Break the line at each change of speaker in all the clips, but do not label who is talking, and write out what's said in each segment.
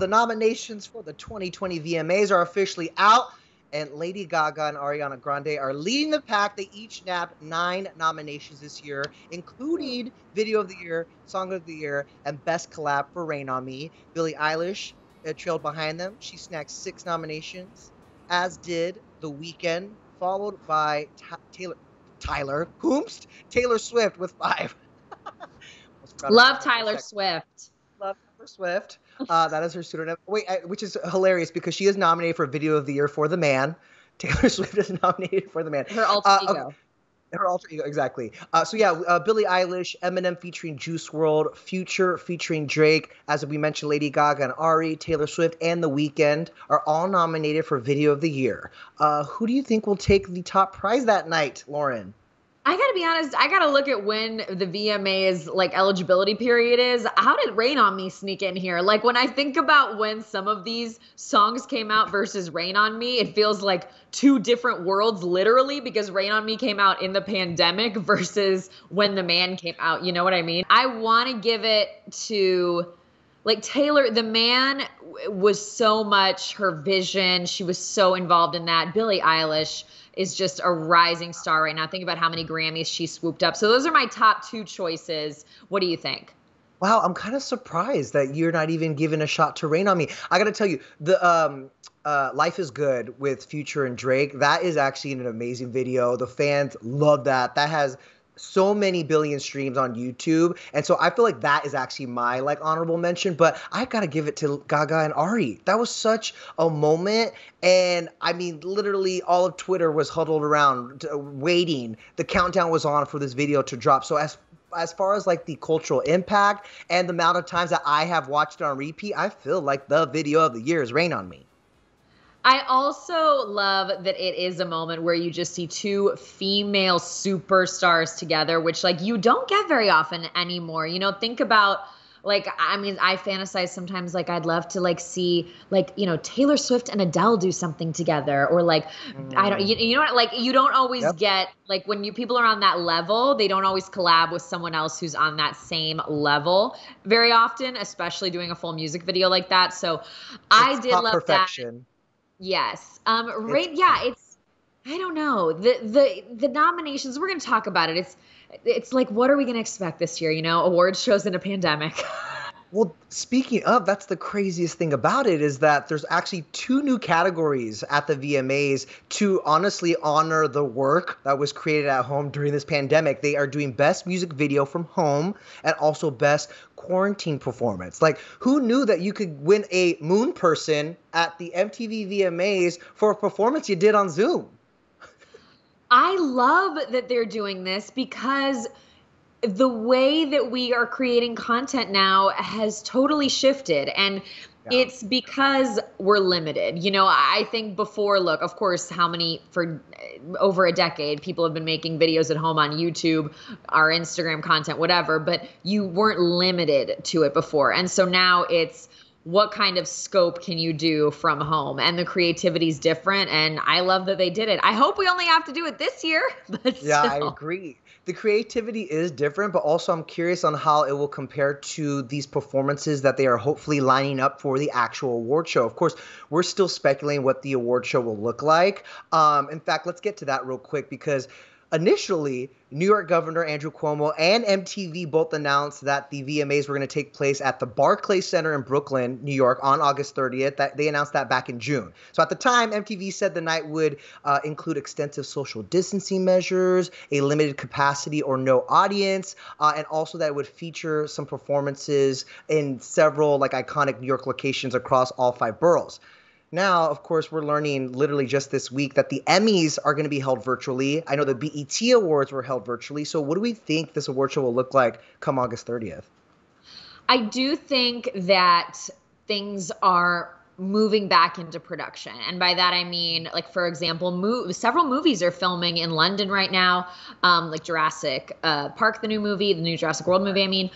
the nominations for the 2020 VMAs are officially out, and Lady Gaga and Ariana Grande are leading the pack. They each nabbed 9 nominations this year, including Video of the Year, Song of the Year, and Best Collab for Rain on Me. Billie Eilish trailed behind them. She snagged 6 nominations, as did The Weeknd, followed by Taylor Swift with 5.
Love Taylor Swift.
Love Taylor Swift. That is her pseudonym. Wait, which is hilarious because she is nominated for Video of the Year for The Man. Taylor Swift is nominated for The Man.
Her alter ego.
Okay. Her alter ego, exactly. Billie Eilish, Eminem featuring Juice WRLD, Future featuring Drake, as we mentioned, Lady Gaga and Ari, Taylor Swift, and The Weeknd are all nominated for Video of the Year. Who do you think will take the top prize that night, Lauren?
I gotta be honest, I gotta look at when the VMA's like eligibility period is. How did Rain on Me sneak in here? Like when I think about when some of these songs came out versus Rain on Me, it feels like 2 different worlds literally, because Rain on Me came out in the pandemic versus when The Man came out. You know what I mean? I want to give it to like Taylor. The Man was so much her vision. She was so involved in that. Billie Eilish is just a rising star right now. Think about how many Grammys she swooped up. So those are my top 2 choices. What do you think?
Wow, I'm kind of surprised that you're not even giving a shot to Rain on Me. I got to tell you, the Life is Good with Future and Drake, that is actually an amazing video. The fans love that. That has so many billion streams on YouTube. And so I feel like that is actually my like honorable mention, but I got to give it to Gaga and Ari. That was such a moment. And I mean, literally all of Twitter was huddled around waiting. The countdown was on for this video to drop. So as far as like the cultural impact and the amount of times that I have watched it on repeat, I feel like the video of the year is Rain on Me.
I also love that it is a moment where you just see 2 female superstars together, which like you don't get very often anymore. You know, think about like, I mean, I fantasize sometimes like I'd love to like see like, you know, Taylor Swift and Adele do something together, or like, you know what, like you don't always get like when people are on that level, they don't always collab with someone else who's on that same level very often, especially doing a full music video like that. So I did love
perfection.
That. Yes. It's I don't know. The nominations, we're going to talk about it. It's like, what are we going to expect this year, you know? Awards shows in a pandemic.
Well, speaking of, that's the craziest thing about it is that there's actually 2 new categories at the VMAs to honestly honor the work that was created at home during this pandemic. They are doing Best Music Video from Home and also Best Quarantine Performance. Like, who knew that you could win a moon person at the MTV VMAs for a performance you did on Zoom?
I love that they're doing this because the way that we are creating content now has totally shifted, and it's because we're limited. You know, I think before, look, of course, for over a decade, people have been making videos at home on YouTube, our Instagram content, whatever, but you weren't limited to it before. And so now it's, what kind of scope can you do from home? And the creativity is different. And I love that they did it. I hope we only have to do it this year. But
yeah, I agree. The creativity is different, but also I'm curious on how it will compare to these performances that they are hopefully lining up for the actual award show. Of course, we're still speculating what the award show will look like. In fact, let's get to that real quick because initially, New York Governor Andrew Cuomo and MTV both announced that the VMAs were going to take place at the Barclays Center in Brooklyn, New York on August 30th. They announced that back in June. So at the time, MTV said the night would include extensive social distancing measures, a limited capacity or no audience, and also that it would feature some performances in several like iconic New York locations across all 5 boroughs. Now, of course, we're learning literally just this week that the Emmys are going to be held virtually. I know the BET Awards were held virtually. So what do we think this award show will look like come August 30th?
I do think that things are moving back into production. And by that, I mean, like, for example, several movies are filming in London right now, like Jurassic Park, the new Jurassic World movie, I mean.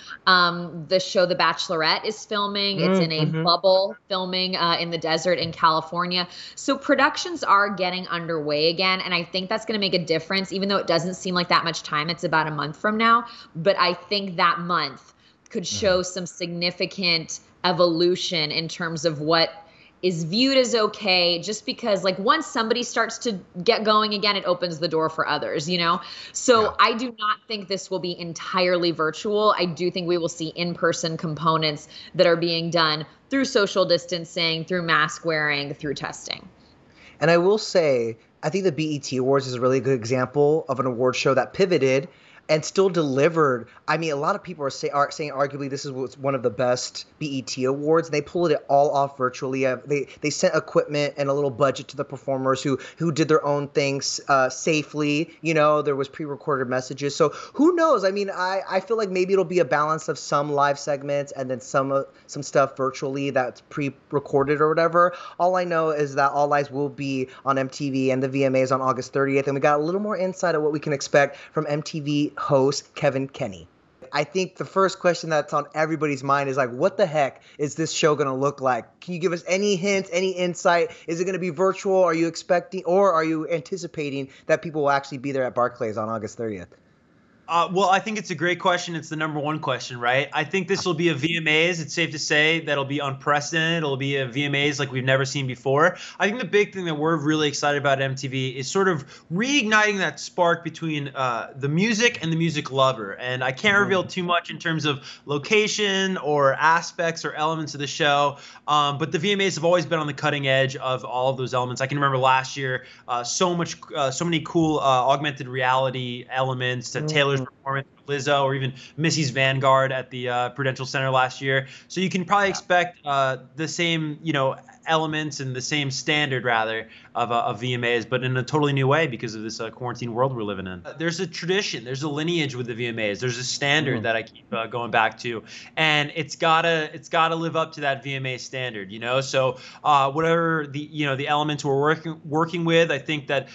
The show The Bachelorette is filming. It's in a bubble filming in the desert in California. So productions are getting underway again. And I think that's going to make a difference, even though it doesn't seem like that much time. It's about a month from now. But I think that month could show some significant evolution in terms of what is viewed as okay, just because like once somebody starts to get going again, it opens the door for others, you know? So I do not think this will be entirely virtual. I do think we will see in-person components that are being done through social distancing, through mask wearing, through testing.
And I will say, I think the BET Awards is a really good example of an award show that pivoted and still delivered. I mean, a lot of people are saying arguably this is one of the best BET Awards. They pulled it all off virtually. They sent equipment and a little budget to the performers who did their own things safely. You know, there was pre-recorded messages. So who knows? I mean, I feel like maybe it'll be a balance of some live segments and then some stuff virtually that's pre-recorded or whatever. All I know is that All Eyes will be on MTV and the VMAs on August 30th. And we got a little more insight of what we can expect from MTV host Kevin Kenny. I think the first question that's on everybody's mind is like, what the heck is this show going to look like? Can you give us any hints, any insight? Is it going to be virtual? Are you expecting, or are you anticipating that people will actually be there at Barclays on August 30th?
Well, I think it's a great question. It's the number one question, right? I think this will be a VMAs. It's safe to say that it'll be unprecedented. It'll be a VMAs like we've never seen before. I think the big thing that we're really excited about at MTV is sort of reigniting that spark between the music and the music lover. And I can't reveal too much in terms of location or aspects or elements of the show, but the VMAs have always been on the cutting edge of all of those elements. I can remember last year, so many cool augmented reality elements to Taylor's performance, Lizzo, or even Missy's Vanguard at the Prudential Center last year. So you can probably expect the same, elements and the same standard rather of VMAs, but in a totally new way because of this quarantine world we're living in. There's a tradition, there's a lineage with the VMAs, there's a standard that I keep going back to, and it's gotta live up to that VMA standard, So whatever the elements we're working with, I think that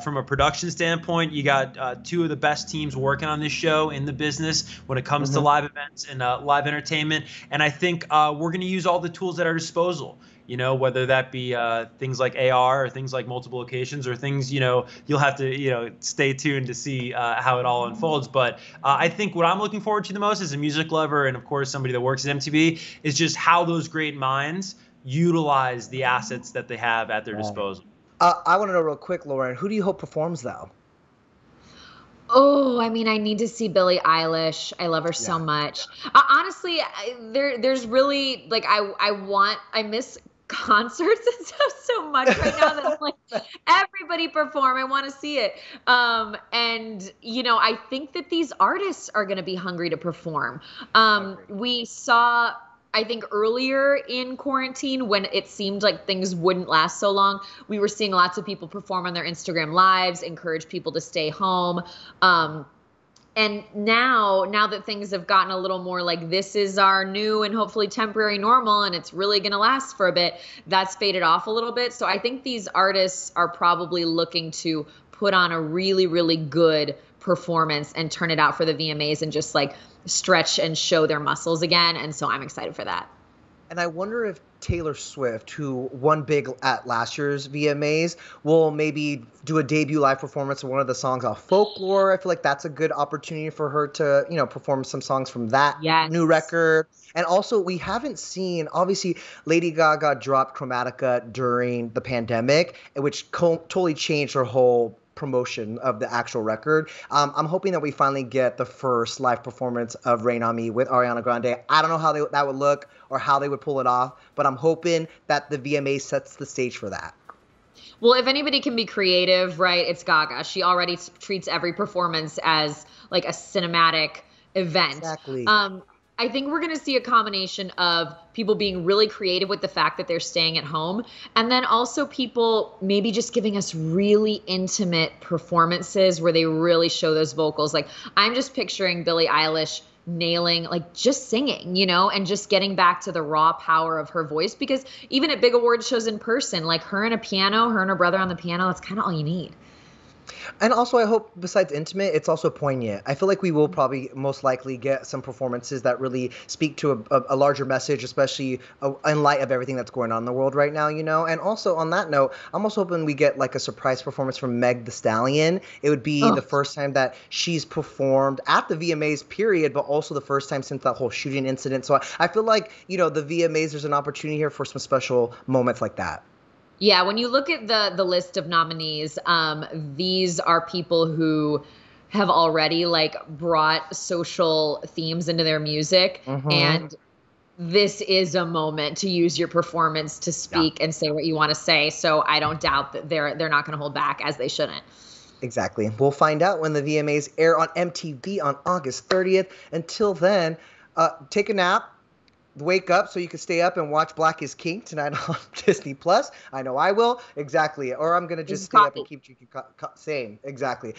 from a production standpoint, you got two of the best teams working on this show in the business when it comes to live events and live entertainment, and I think we're going to use all the tools at our disposal. Whether that be things like AR or things like multiple locations or things, you'll have to, stay tuned to see how it all unfolds. But I think what I'm looking forward to the most as a music lover and, of course, somebody that works at MTV is just how those great minds utilize the assets that they have at their disposal.
I want to know real quick, Lauren, who do you hope performs, though?
Oh, I mean, I need to see Billie Eilish. I love her so much. Honestly, there's really like I miss concerts and stuff so much right now that I'm like, everybody perform. I want to see it. And I think that these artists are going to be hungry to perform. We saw, I think earlier in quarantine, when it seemed like things wouldn't last so long, we were seeing lots of people perform on their Instagram lives, encourage people to stay home. And now that things have gotten a little more like this is our new and hopefully temporary normal and it's really going to last for a bit, that's faded off a little bit. So I think these artists are probably looking to put on a really, really good performance and turn it out for the VMAs and just like stretch and show their muscles again. And so I'm excited for that.
And I wonder if Taylor Swift, who won big at last year's VMAs, will maybe do a debut live performance of one of the songs off Folklore. I feel like that's a good opportunity for her to, perform some songs from that new record. And also, we haven't seen, obviously, Lady Gaga dropped Chromatica during the pandemic, which totally changed her whole promotion of the actual record. I'm hoping that we finally get the first live performance of Rain on Me with Ariana Grande. I don't know how that would look or how they would pull it off, but I'm hoping that the VMA sets the stage for that.
Well, if anybody can be creative, right, it's Gaga. She already treats every performance as like a cinematic event.
Exactly.
I think we're going to see a combination of people being really creative with the fact that they're staying at home, and then also people maybe just giving us really intimate performances where they really show those vocals. Like I'm just picturing Billie Eilish nailing, like just singing, and just getting back to the raw power of her voice, because even at big award shows in person, like her and her brother on the piano, that's kind of all you need.
And also, I hope besides intimate, it's also poignant. I feel like we will probably most likely get some performances that really speak to a larger message, especially in light of everything that's going on in the world right now, you know? And also, on that note, I'm also hoping we get like a surprise performance from Meg the Stallion. It would be
Oh.
the first time that she's performed at the VMAs, period, but also the first time since that whole shooting incident. So I feel like, you know, the VMAs, there's an opportunity here for some special moments like that.
Yeah, when you look at the list of nominees, these are people who have already like brought social themes into their music,
Mm-hmm.
and this is a moment to use your performance to
Yeah.
speak and say what you want to say. So I don't doubt that they're not going to hold back, as they shouldn't.
Exactly. We'll find out when the VMAs air on MTV on August 30th. Until then, take a nap, wake up so you can stay up and watch Black is King tonight on Disney Plus. I know I will. Exactly. Or I'm going to
This
just
is
stay up and
coffee.
keep drinking. Same. Exactly.